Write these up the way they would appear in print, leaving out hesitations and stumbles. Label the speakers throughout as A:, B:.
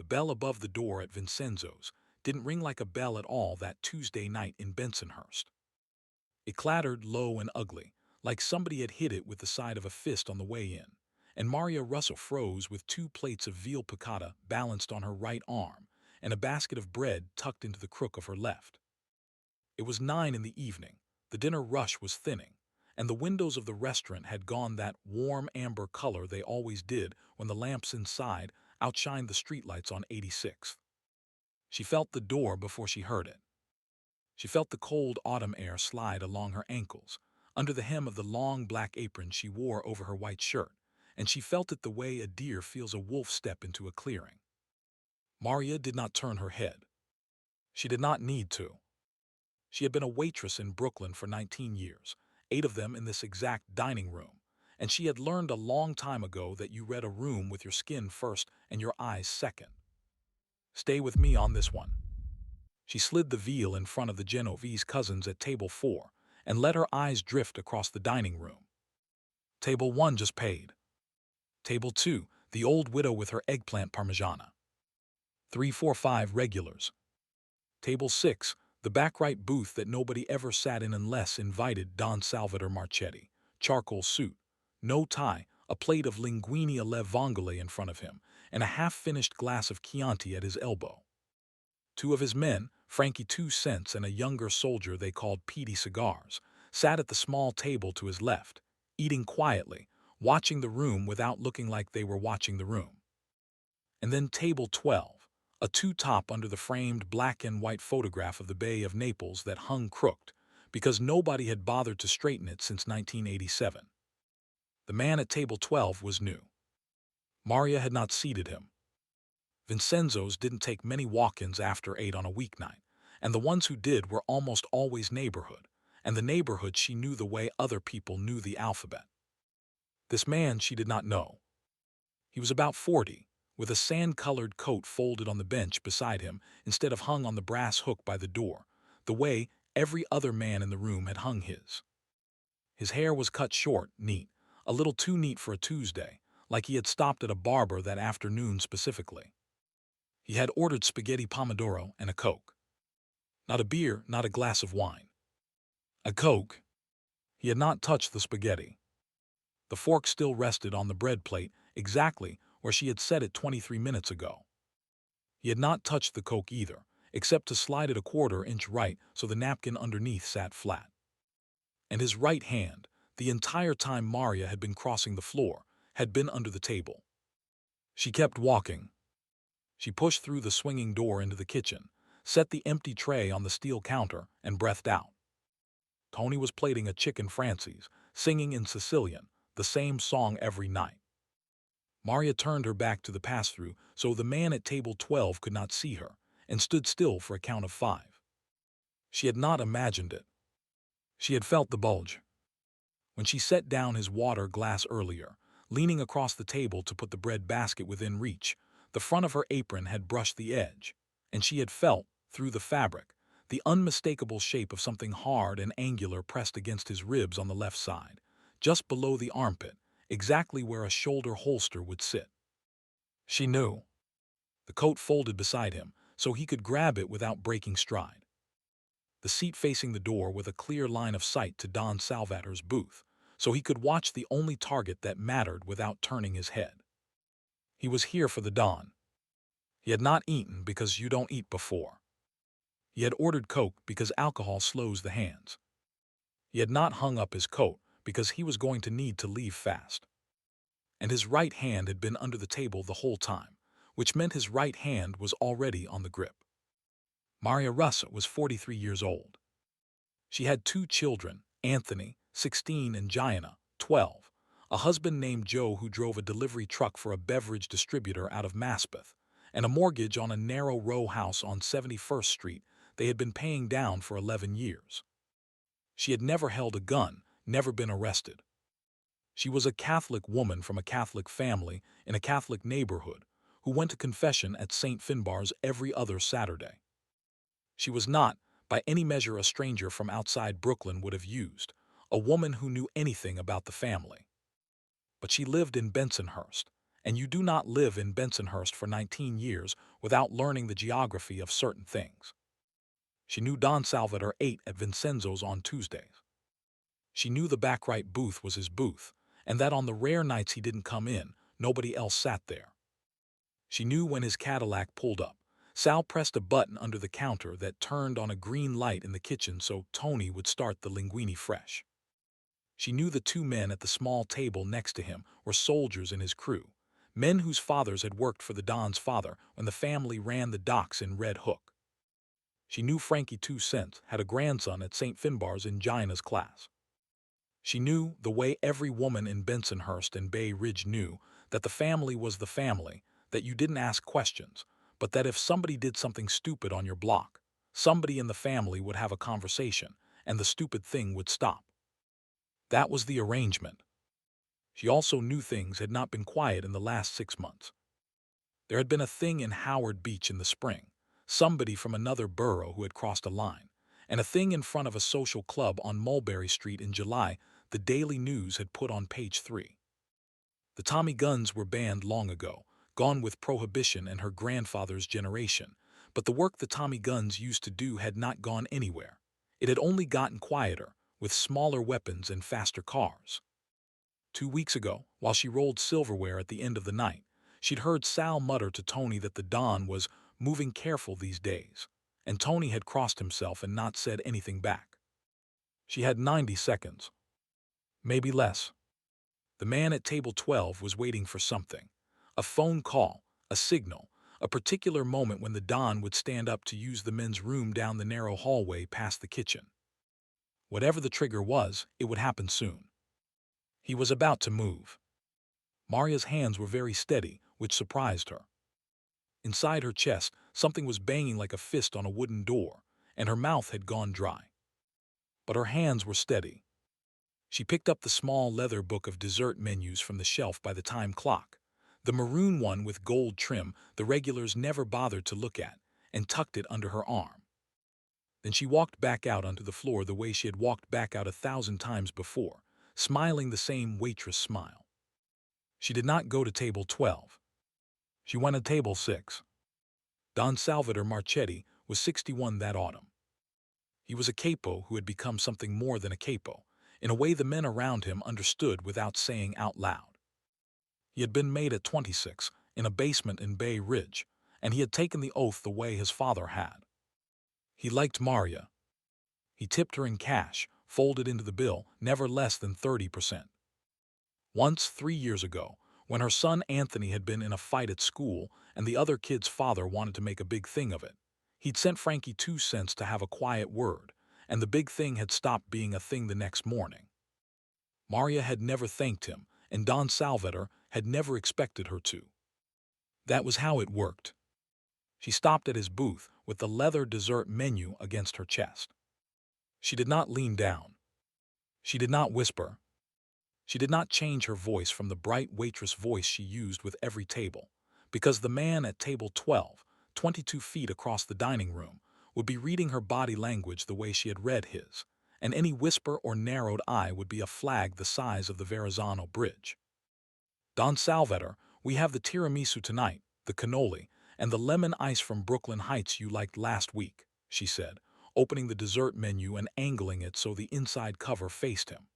A: bell above the door at Vincenzo's didn't ring like a bell at all that Tuesday night in Bensonhurst. It clattered low and ugly, like somebody had hit it with the side of a fist on the way in, and Maria Russell froze with 2 plates of veal piccata balanced on her right arm and a basket of bread tucked into the crook of her left. It was 9 in the evening, the dinner rush was thinning, and the windows of the restaurant had gone that warm amber color they always did when the lamps inside outshined the streetlights on 86th. She felt the door before she heard it. She felt the cold autumn air slide along her ankles, under the hem of the long black apron she wore over her white shirt, and she felt it the way a deer feels a wolf step into a clearing. Maria did not turn her head. She did not need to. She had been a waitress in Brooklyn for 19 years, 8 of them in this exact dining room, and she had learned a long time ago that you read a room with your skin first and your eyes second. Stay with me on this one. She slid the veal in front of the Genovese cousins at table 4 and let her eyes drift across the dining room. Table 1 just paid. Table 2, the old widow with her eggplant parmigiana. 3, 4, 5 regulars. Table 6, the back right booth that nobody ever sat in unless invited. Don Salvatore Marchetti, charcoal suit, no tie, a plate of linguine alle vongole in front of him, and a half-finished glass of Chianti at his elbow. 2 of his men, Frankie 2 Cents and a younger soldier they called Petey Cigars, sat at the small table to his left, eating quietly, watching the room without looking like they were watching the room. And then table 12, a two-top under the framed black and white photograph of the Bay of Naples that hung crooked, because nobody had bothered to straighten it since 1987. The man at table 12 was new. Maria had not seated him. Vincenzo's didn't take many walk-ins after 8 on a weeknight, and the ones who did were almost always neighborhood, and the neighborhood she knew the way other people knew the alphabet. This man she did not know. He was about 40, with a sand-colored coat folded on the bench beside him instead of hung on the brass hook by the door, the way every other man in the room had hung his. His hair was cut short, neat, a little too neat for a Tuesday, like he had stopped at a barber that afternoon specifically. He had ordered spaghetti pomodoro and a Coke. Not a beer, not a glass of wine. A Coke. He had not touched the spaghetti. The fork still rested on the bread plate exactly where she had set it 23 minutes ago. He had not touched the Coke either, except to slide it a quarter-inch right so the napkin underneath sat flat. And his right hand, the entire time Maria had been crossing the floor, had been under the table. She kept walking. She pushed through the swinging door into the kitchen, set the empty tray on the steel counter, and breathed out. Tony was plating a chicken Francie's, singing in Sicilian, the same song every night. Maria turned her back to the pass-through so the man at table 12 could not see her, and stood still for a count of 5. She had not imagined it. She had felt the bulge. When she set down his water glass earlier, leaning across the table to put the bread basket within reach, the front of her apron had brushed the edge, and she had felt, through the fabric, the unmistakable shape of something hard and angular pressed against his ribs on the left side, just below the armpit, exactly where a shoulder holster would sit. She knew. The coat folded beside him, so he could grab it without breaking stride. The seat facing the door with a clear line of sight to Don Salvatore's booth, so he could watch the only target that mattered without turning his head. He was here for the Don. He had not eaten because you don't eat before. He had ordered Coke because alcohol slows the hands. He had not hung up his coat because he was going to need to leave fast. And his right hand had been under the table the whole time, which meant his right hand was already on the grip. Maria Russa was 43 years old. She had 2 children, Anthony, 16, and Gianna, 12, a husband named Joe who drove a delivery truck for a beverage distributor out of Maspeth, and a mortgage on a narrow row house on 71st Street they had been paying down for 11 years. She had never held a gun, never been arrested. She was a Catholic woman from a Catholic family in a Catholic neighborhood who went to confession at St. Finbar's every other Saturday. She was not, by any measure a stranger from outside Brooklyn would have used, a woman who knew anything about the family. But she lived in Bensonhurst, and you do not live in Bensonhurst for 19 years without learning the geography of certain things. She knew Don Salvatore ate at Vincenzo's on Tuesdays. She knew the back right booth was his booth, and that on the rare nights he didn't come in, nobody else sat there. She knew when his Cadillac pulled up, Sal pressed a button under the counter that turned on a green light in the kitchen so Tony would start the linguine fresh. She knew the two men at the small table next to him were soldiers in his crew, men whose fathers had worked for the Don's father when the family ran the docks in Red Hook. She knew Frankie 2 Cents had a grandson at St. Finbar's in Gina's class. She knew, the way every woman in Bensonhurst and Bay Ridge knew, that the family was the family, that you didn't ask questions, but that if somebody did something stupid on your block, somebody in the family would have a conversation, and the stupid thing would stop. That was the arrangement. She also knew things had not been quiet in the last 6 months. There had been a thing in Howard Beach in the spring, somebody from another borough who had crossed a line, and a thing in front of a social club on Mulberry Street in July the Daily News had put on page 3. The Tommy guns were banned long ago, gone with Prohibition and her grandfather's generation, but the work the Tommy guns used to do had not gone anywhere. It had only gotten quieter, with smaller weapons and faster cars. 2 weeks ago, while she rolled silverware at the end of the night, she'd heard Sal mutter to Tony that the Don was moving careful these days, and Tony had crossed himself and not said anything back. She had 90 seconds. Maybe less. The man at table 12 was waiting for something. A phone call, a signal, a particular moment when the Don would stand up to use the men's room down the narrow hallway past the kitchen. Whatever the trigger was, it would happen soon. He was about to move. Maria's hands were very steady, which surprised her. Inside her chest, something was banging like a fist on a wooden door, and her mouth had gone dry. But her hands were steady. She picked up the small leather book of dessert menus from the shelf by the time clock, the maroon one with gold trim the regulars never bothered to look at, and tucked it under her arm. Then she walked back out onto the floor the way she had walked back out 1,000 times before, smiling the same waitress smile. She did not go to table 12. She went to table 6. Don Salvatore Marchetti was 61 that autumn. He was a capo who had become something more than a capo, in a way the men around him understood without saying out loud. He had been made at 26, in a basement in Bay Ridge, and he had taken the oath the way his father had. He liked Maria. He tipped her in cash, folded into the bill, never less than 30%. Once, 3 years ago, when her son Anthony had been in a fight at school and the other kid's father wanted to make a big thing of it, he'd sent Frankie 2 Cents to have a quiet word, and the big thing had stopped being a thing the next morning. Maria had never thanked him, and Don Salvatore had never expected her to. That was how it worked. She stopped at his booth with the leather dessert menu against her chest. She did not lean down. She did not whisper. She did not change her voice from the bright waitress voice she used with every table, because the man at table 12, 22 feet across the dining room, would be reading her body language the way she had read his, and any whisper or narrowed eye would be a flag the size of the Verrazano Bridge. Don Salvatore, we have the tiramisu tonight, the cannoli, and the lemon ice from Brooklyn Heights you liked last week, she said, opening the dessert menu and angling it so the inside cover faced him.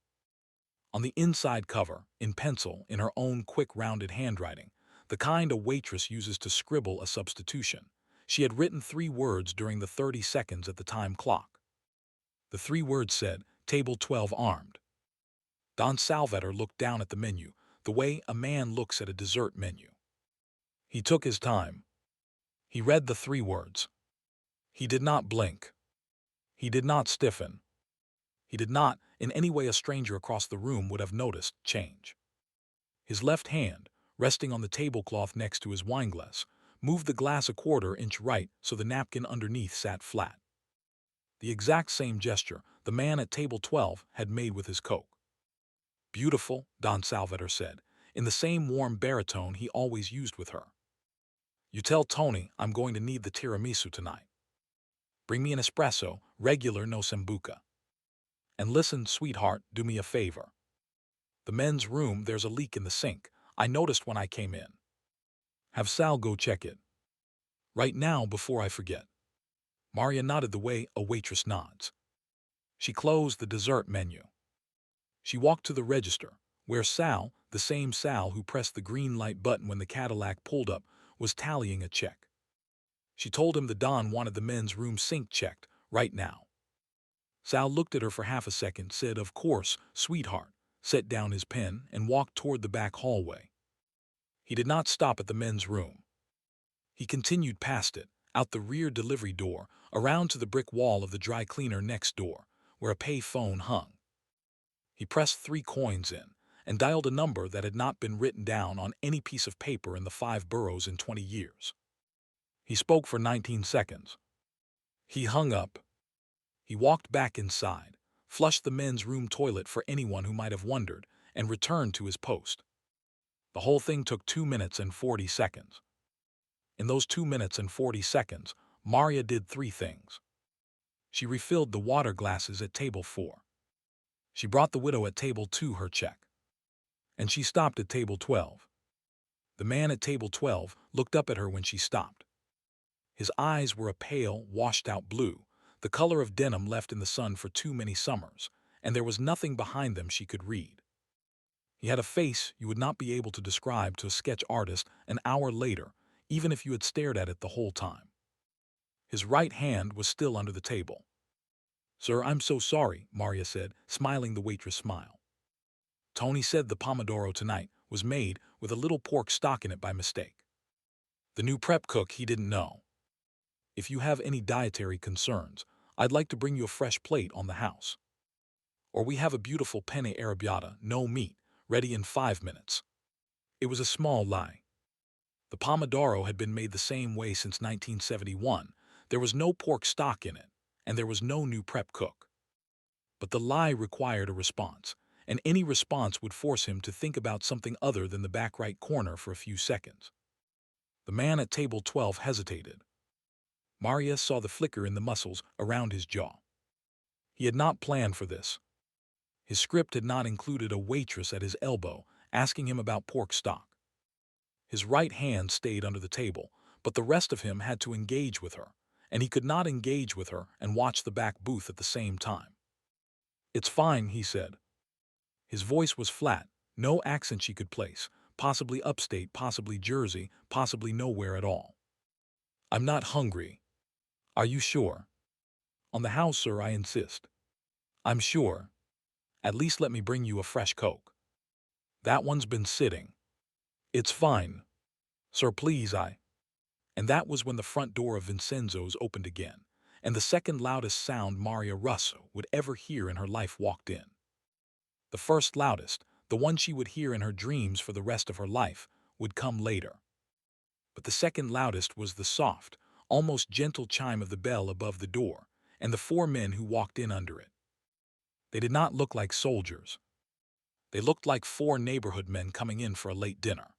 A: On the inside cover, in pencil, in her own quick rounded handwriting, the kind a waitress uses to scribble a substitution, she had written 3 words during the 30 seconds at the time clock. The 3 words said, Table 12 armed. Don Salvatore looked down at the menu, the way a man looks at a dessert menu. He took his time. He read the 3 words. He did not blink. He did not stiffen. He did not, in any way a stranger across the room would have noticed, change. His left hand, resting on the tablecloth next to his wineglass, moved the glass a 1/4 inch right so the napkin underneath sat flat. The exact same gesture the man at table 12 had made with his Coke. Beautiful, Don Salvatore said, in the same warm baritone he always used with her. You tell Tony I'm going to need the tiramisu tonight. Bring me an espresso, regular no sambuca. And listen, sweetheart, do me a favor. The men's room, there's a leak in the sink. I noticed when I came in. Have Sal go check it. Right now before I forget. Maria nodded the way a waitress nods. She closed the dessert menu. She walked to the register, where Sal, the same Sal who pressed the green light button when the Cadillac pulled up, was tallying a check. She told him the Don wanted the men's room sink checked, right now. Sal looked at her for half a second, said, "Of course, sweetheart," set down his pen, and walked toward the back hallway. He did not stop at the men's room. He continued past it, out the rear delivery door, around to the brick wall of the dry cleaner next door, where a pay phone hung. He pressed 3 coins in and dialed a number that had not been written down on any piece of paper in the 5 boroughs in 20 years. He spoke for 19 seconds. He hung up. He walked back inside, flushed the men's room toilet for anyone who might have wondered, and returned to his post. The whole thing took 2 minutes and 40 seconds. In those 2 minutes and 40 seconds, Maria did 3 things. She refilled the water glasses at table 4. She brought the widow at table 2 her check. And she stopped at table 12. The man at table 12 looked up at her when she stopped. His eyes were a pale, washed-out blue, the color of denim left in the sun for too many summers, and there was nothing behind them she could read. He had a face you would not be able to describe to a sketch artist an hour later, even if you had stared at it the whole time. His right hand was still under the table. "Sir, I'm so sorry," Maria said, smiling the waitress smile. "Tony said the pomodoro tonight was made with a little pork stock in it by mistake. The new prep cook, he didn't know. If you have any dietary concerns, I'd like to bring you a fresh plate on the house. Or we have a beautiful penne arrabbiata, no meat, ready in 5 minutes." It was a small lie. The pomodoro had been made the same way since 1971. There was no pork stock in it, and there was no new prep cook. But the lie required a response, and any response would force him to think about something other than the back right corner for a few seconds. The man at table 12 hesitated. Maria saw the flicker in the muscles around his jaw. He had not planned for this. His script had not included a waitress at his elbow asking him about pork stock. His right hand stayed under the table, but the rest of him had to engage with her, and he could not engage with her and watch the back booth at the same time. "It's fine," he said. His voice was flat, no accent she could place, possibly upstate, possibly Jersey, possibly nowhere at all. "I'm not hungry." "Are you sure?" "On the house, sir, I insist." "I'm sure." "At least let me bring you a fresh Coke." "That one's been sitting." "It's fine." "Sir, please, And that was when the front door of Vincenzo's opened again, and the second loudest sound Maria Russo would ever hear in her life walked in. The first loudest, the one she would hear in her dreams for the rest of her life, would come later. But the second loudest was the soft, almost gentle chime of the bell above the door, and the 4 men who walked in under it. They did not look like soldiers. They looked like 4 neighborhood men coming in for a late dinner.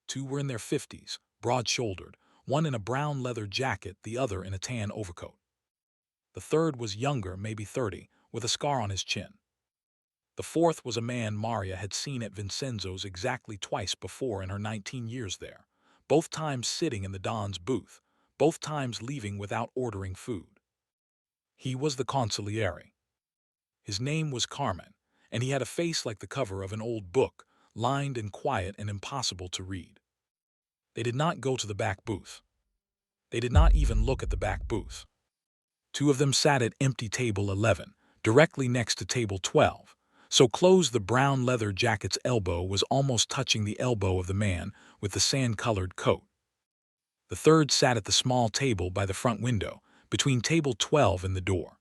A: 2 were in their 50s, broad-shouldered, one in a brown leather jacket, the other in a tan overcoat. The third was younger, maybe 30, with a scar on his chin. The fourth was a man Maria had seen at Vincenzo's exactly twice before in her 19 years there, both times sitting in the Don's booth, both times leaving without ordering food. He was the consigliere. His name was Carmen, and he had a face like the cover of an old book, lined and quiet and impossible to read. They did not go to the back booth. They did not even look at the back booth. 2 of them sat at empty table 11, directly next to table 12, so close the brown leather jacket's elbow was almost touching the elbow of the man with the sand-colored coat. The third sat at the small table by the front window, between table 12 and the door.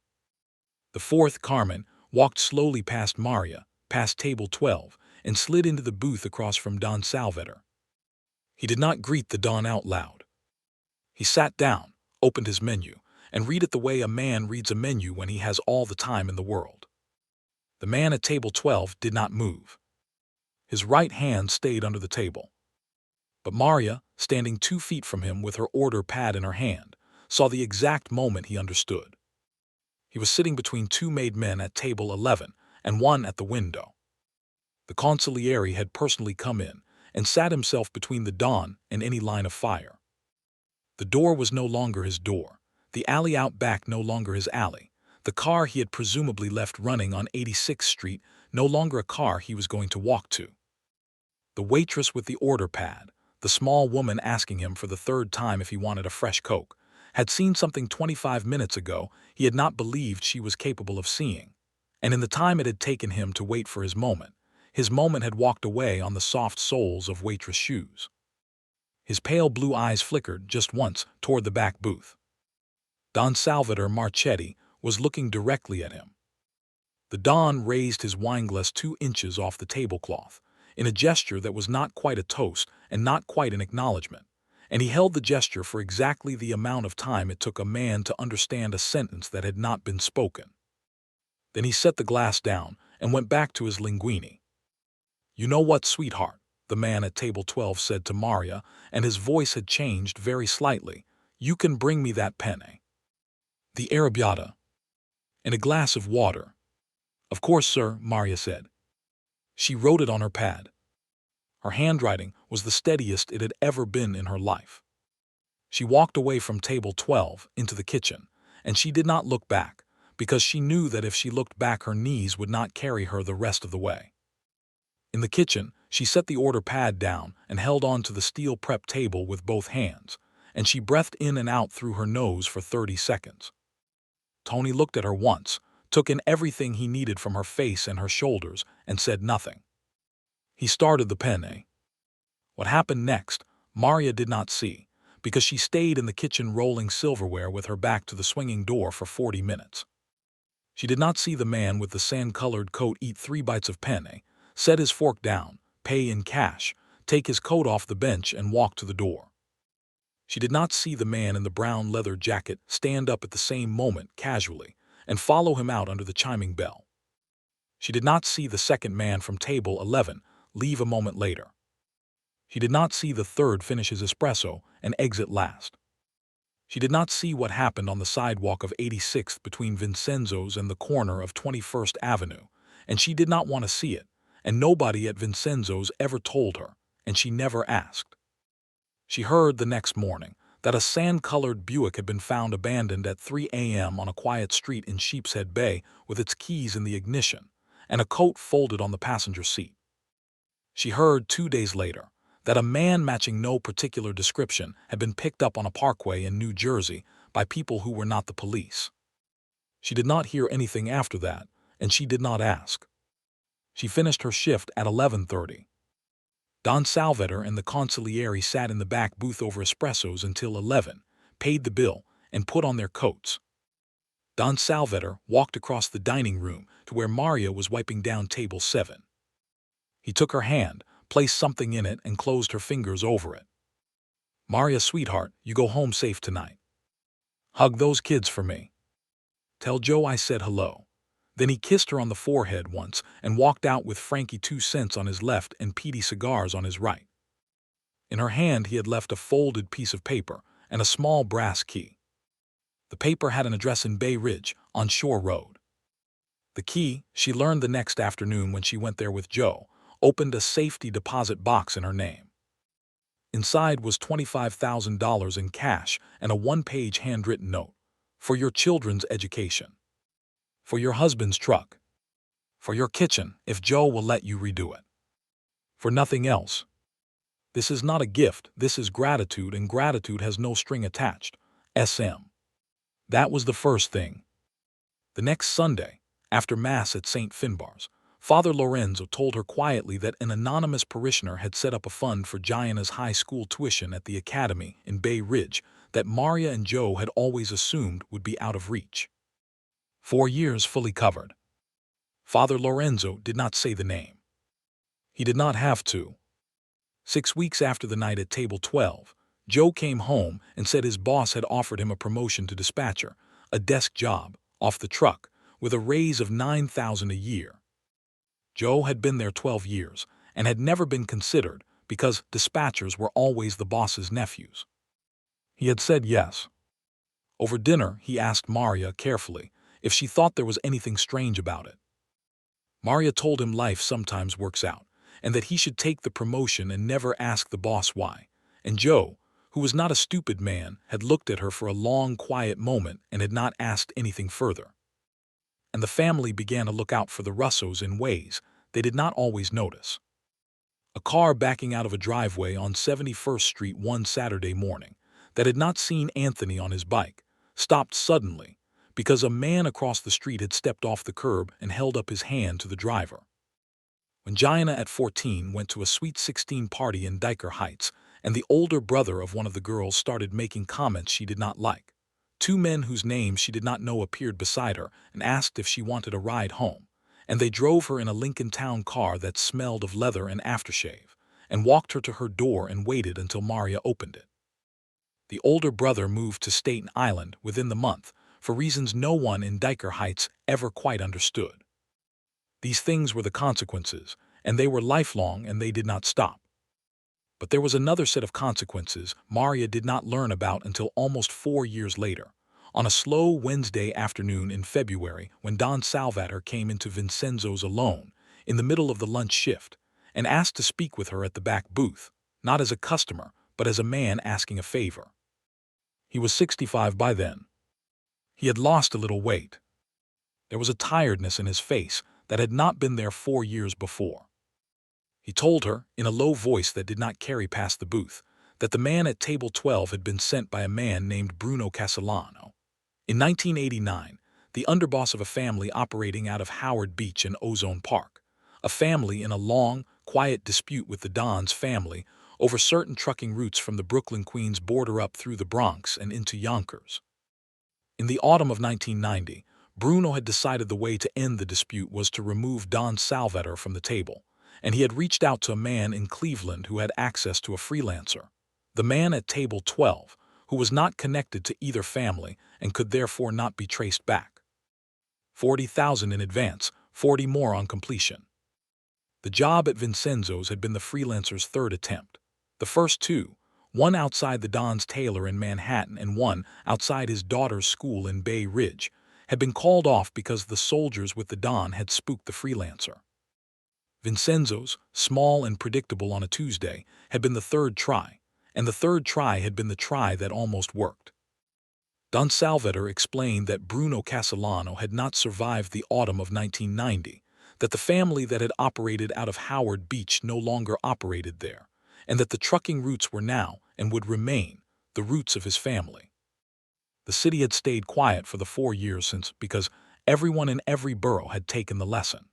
A: The fourth, Carmen, walked slowly past Maria, past table 12, and slid into the booth across from Don Salvator. He did not greet the Don out loud. He sat down, opened his menu, and read it the way a man reads a menu when he has all the time in the world. The man at table 12 did not move. His right hand stayed under the table. But Maria, standing 2 feet from him with her order pad in her hand, saw the exact moment he understood. He was sitting between 2 made men at table 11 and one at the window. The consigliere had personally come in and sat himself between the Don and any line of fire. The door was no longer his door, the alley out back no longer his alley, the car he had presumably left running on 86th Street no longer a car he was going to walk to. The waitress with the order pad, the small woman asking him for the third time if he wanted a fresh Coke, had seen something 25 minutes ago he had not believed she was capable of seeing. And in the time it had taken him to wait for his moment had walked away on the soft soles of Waitress shoes. His pale blue eyes flickered just once toward the back booth. Don Salvatore Marchetti was looking directly at him. The Don raised his wineglass 2 inches off the tablecloth, in a gesture that was not quite a toast and not quite an acknowledgement, and he held the gesture for exactly the amount of time it took a man to understand a sentence that had not been spoken. Then he set the glass down and went back to his linguine. "You know what, sweetheart?" the man at table 12 said to Maria, and his voice had changed very slightly. "You can bring me that penne. The arrabbiata. And a glass of water." "Of course, sir," Maria said. She wrote it on her pad. Her handwriting was the steadiest it had ever been in her life. She walked away from table 12 into the kitchen, and she did not look back, because she knew that if she looked back her knees would not carry her the rest of the way. In the kitchen, she set the order pad down and held on to the steel prep table with both hands, and she breathed in and out through her nose for 30 seconds. Tony looked at her once, took in everything he needed from her face and her shoulders, and said nothing. He started the penne. What happened next, Maria did not see, because she stayed in the kitchen rolling silverware with her back to the swinging door for 40 minutes. She did not see the man with the sand-colored coat eat 3 bites of penne, set his fork down, pay in cash, take his coat off the bench and walk to the door. She did not see the man in the brown leather jacket stand up at the same moment casually and follow him out under the chiming bell. She did not see the second man from table 11 leave a moment later. She did not see the third finish his espresso and exit last. She did not see what happened on the sidewalk of 86th between Vincenzo's and the corner of 21st Avenue, and she did not want to see it, and nobody at Vincenzo's ever told her, and she never asked. She heard the next morning that a sand-colored Buick had been found abandoned at 3 a.m. on a quiet street in Sheepshead Bay with its keys in the ignition and a coat folded on the passenger seat. She heard 2 days later that a man matching no particular description had been picked up on a parkway in New Jersey by people who were not the police. She did not hear anything after that, and she did not ask. She finished her shift at 11:30. Don Salvatore and the consigliere sat in the back booth over espressos until 11, paid the bill, and put on their coats. Don Salvatore walked across the dining room to where Maria was wiping down table 7. He took her hand, placed something in it, and closed her fingers over it. "Maria, sweetheart, you go home safe tonight. Hug those kids for me. Tell Joe I said hello." Then he kissed her on the forehead once and walked out with Frankie 2 cents on his left and Petey cigars on his right. In her hand he had left a folded piece of paper and a small brass key. The paper had an address in Bay Ridge, on Shore Road. The key, she learned the next afternoon when she went there with Joe, opened a safety deposit box in her name. Inside was $25,000 in cash and a 1-page handwritten note. "For your children's education. For your husband's truck. For your kitchen, if Joe will let you redo it. For nothing else. This is not a gift, this is gratitude, and gratitude has no string attached. SM." That was the first thing. The next Sunday, after Mass at St. Finbar's, Father Lorenzo told her quietly that an anonymous parishioner had set up a fund for Gianna's high school tuition at the academy in Bay Ridge that Maria and Joe had always assumed would be out of reach. 4 years fully covered. Father Lorenzo did not say the name. He did not have to. 6 weeks after the night at table 12, Joe came home and said his boss had offered him a promotion to dispatcher, a desk job, off the truck, with a raise of $9,000 a year. Joe had been there 12 years and had never been considered because dispatchers were always the boss's nephews. He had said yes. Over dinner, he asked Maria carefully if she thought there was anything strange about it. Maria told him life sometimes works out, and that he should take the promotion and never ask the boss why. And Joe, who was not a stupid man, had looked at her for a long, quiet moment and had not asked anything further. And the family began to look out for the Russos in ways they did not always notice. A car backing out of a driveway on 71st Street one Saturday morning that had not seen Anthony on his bike stopped suddenly because a man across the street had stepped off the curb and held up his hand to the driver. When Gianna at 14 went to a Sweet 16 party in Diker Heights, and the older brother of one of the girls started making comments she did not like, two men whose names she did not know appeared beside her and asked if she wanted a ride home, and they drove her in a Lincoln Town car that smelled of leather and aftershave, and walked her to her door and waited until Maria opened it. The older brother moved to Staten Island within the month, for reasons no one in Diker Heights ever quite understood. These things were the consequences, and they were lifelong, and they did not stop. But there was another set of consequences Maria did not learn about until almost 4 years later, on a slow Wednesday afternoon in February when Don Salvator came into Vincenzo's alone, in the middle of the lunch shift, and asked to speak with her at the back booth, not as a customer, but as a man asking a favor. He was 65 by then. He had lost a little weight. There was a tiredness in his face that had not been there 4 years before. He told her, in a low voice that did not carry past the booth, that the man at table 12 had been sent by a man named Bruno Castellano. In 1989, the underboss of a family operating out of Howard Beach and Ozone Park, a family in a long, quiet dispute with the Don's family over certain trucking routes from the Brooklyn-Queens border up through the Bronx and into Yonkers. In the autumn of 1990, Bruno had decided the way to end the dispute was to remove Don Salvator from the table, and he had reached out to a man in Cleveland who had access to a freelancer, the man at table 12, who was not connected to either family and could therefore not be traced back. 40,000 in advance, 40 more on completion. The job at Vincenzo's had been the freelancer's third attempt. The first two, one outside the Don's tailor in Manhattan and one outside his daughter's school in Bay Ridge, had been called off because the soldiers with the Don had spooked the freelancer. Vincenzo's, small and predictable on a Tuesday, had been the third try, and the third try had been the try that almost worked. Don Salvator explained that Bruno Castellano had not survived the autumn of 1990, that the family that had operated out of Howard Beach no longer operated there, and that the trucking routes were now, and would remain, the roots of his family. The city had stayed quiet for the 4 years since because everyone in every borough had taken the lesson.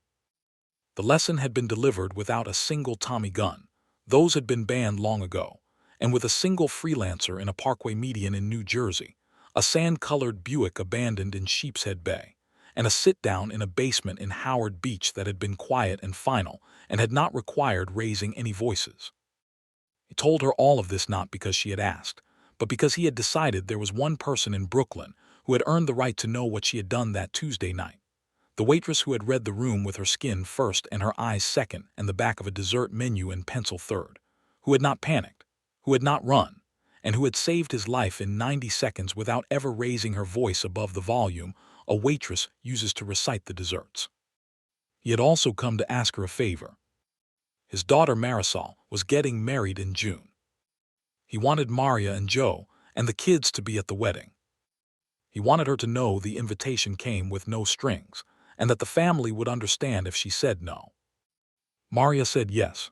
A: The lesson had been delivered without a single Tommy gun. Those had been banned long ago, and with a single freelancer in a Parkway median in New Jersey, a sand-colored Buick abandoned in Sheepshead Bay, and a sit-down in a basement in Howard Beach that had been quiet and final and had not required raising any voices. He told her all of this not because she had asked, but because he had decided there was one person in Brooklyn who had earned the right to know what she had done that Tuesday night. The waitress who had read the room with her skin first and her eyes second and the back of a dessert menu in pencil third, who had not panicked, who had not run, and who had saved his life in 90 seconds without ever raising her voice above the volume a waitress uses to recite the desserts. He had also come to ask her a favor. His daughter Marisol was getting married in June. He wanted Maria and Joe and the kids to be at the wedding. He wanted her to know the invitation came with no strings, and that the family would understand if she said no. Maria said yes.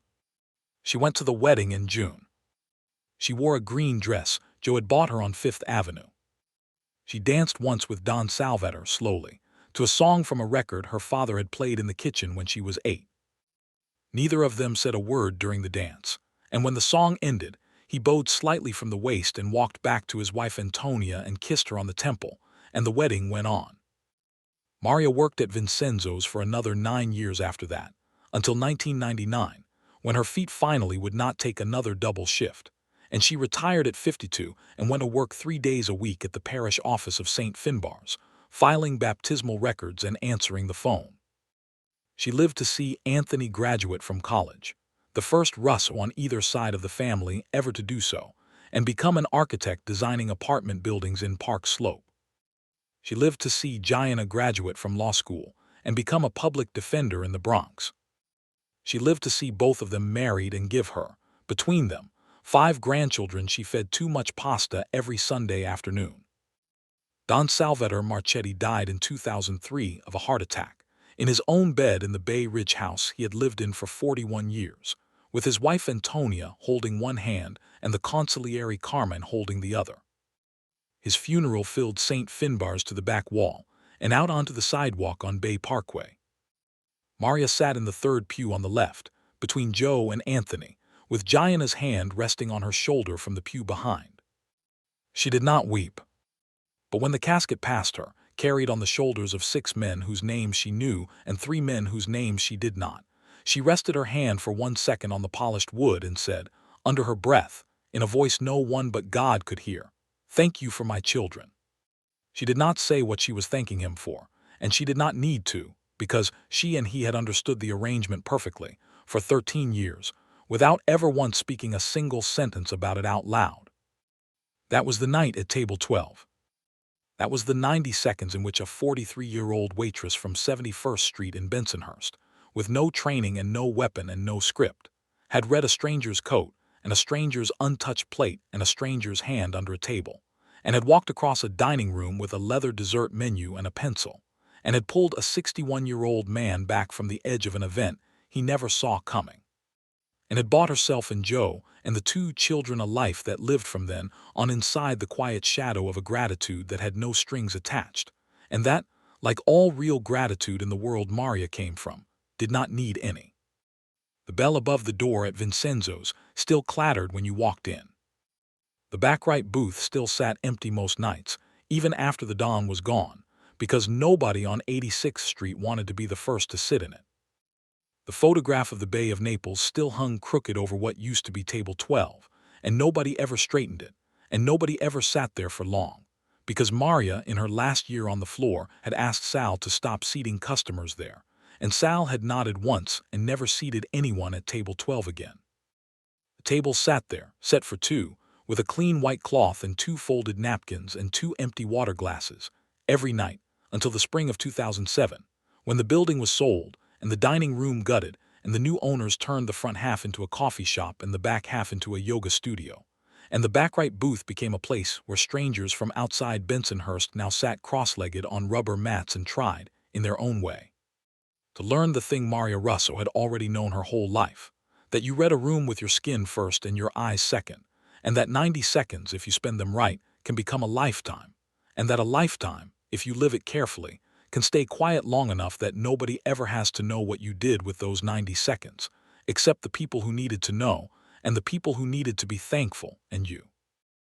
A: She went to the wedding in June. She wore a green dress Joe had bought her on Fifth Avenue. She danced once with Don Salvator slowly, to a song from a record her father had played in the kitchen when she was 8. Neither of them said a word during the dance, and when the song ended, he bowed slightly from the waist and walked back to his wife Antonia and kissed her on the temple, and the wedding went on. Maria worked at Vincenzo's for another 9 years after that, until 1999, when her feet finally would not take another double shift, and she retired at 52 and went to work 3 days a week at the parish office of St. Finbar's, filing baptismal records and answering the phone. She lived to see Anthony graduate from college, the first Russ on either side of the family ever to do so, and become an architect designing apartment buildings in Park Slope. She lived to see Gianna graduate from law school and become a public defender in the Bronx. She lived to see both of them married and give her, between them, 5 grandchildren. She fed too much pasta every Sunday afternoon. Don Salvatore Marchetti died in 2003 of a heart attack, in his own bed in the Bay Ridge house he had lived in for 41 years, with his wife Antonia holding one hand and the consigliere Carmen holding the other. His funeral filled St. Finbar's to the back wall and out onto the sidewalk on Bay Parkway. Maria sat in the third pew on the left, between Joe and Anthony, with Gianna's hand resting on her shoulder from the pew behind. She did not weep. But when the casket passed her, carried on the shoulders of 6 men whose names she knew and 3 men whose names she did not, she rested her hand for 1 second on the polished wood and said, under her breath, in a voice no one but God could hear, "Thank you for my children." She did not say what she was thanking him for, and she did not need to, because she and he had understood the arrangement perfectly, for 13 years, without ever once speaking a single sentence about it out loud. That was the night at table 12. That was the 90 seconds in which a 43-year-old waitress from 71st Street in Bensonhurst, with no training and no weapon and no script, had read a stranger's coat and a stranger's untouched plate and a stranger's hand under a table, and had walked across a dining room with a leather dessert menu and a pencil, and had pulled a 61-year-old man back from the edge of an event he never saw coming, and had bought herself and Joe and the 2 children a life that lived from then on inside the quiet shadow of a gratitude that had no strings attached, and that, like all real gratitude in the world Maria came from, did not need any. The bell above the door at Vincenzo's still clattered when you walked in. The back right booth still sat empty most nights, even after the Don was gone, because nobody on 86th Street wanted to be the first to sit in it. The photograph of the Bay of Naples still hung crooked over what used to be table 12, and nobody ever straightened it, and nobody ever sat there for long, because Maria, in her last year on the floor, had asked Sal to stop seating customers there, and Sal had nodded once and never seated anyone at table 12 again. The table sat there, set for 2, with a clean white cloth and 2 folded napkins and 2 empty water glasses, every night, until the spring of 2007, when the building was sold, and the dining room gutted, and the new owners turned the front half into a coffee shop and the back half into a yoga studio. And the back right booth became a place where strangers from outside Bensonhurst now sat cross-legged on rubber mats and tried, in their own way, to learn the thing Maria Russo had already known her whole life, that you read a room with your skin first and your eyes second, and that 90 seconds, if you spend them right, can become a lifetime, and that a lifetime, if you live it carefully, can stay quiet long enough that nobody ever has to know what you did with those 90 seconds, except the people who needed to know, and the people who needed to be thankful, and you.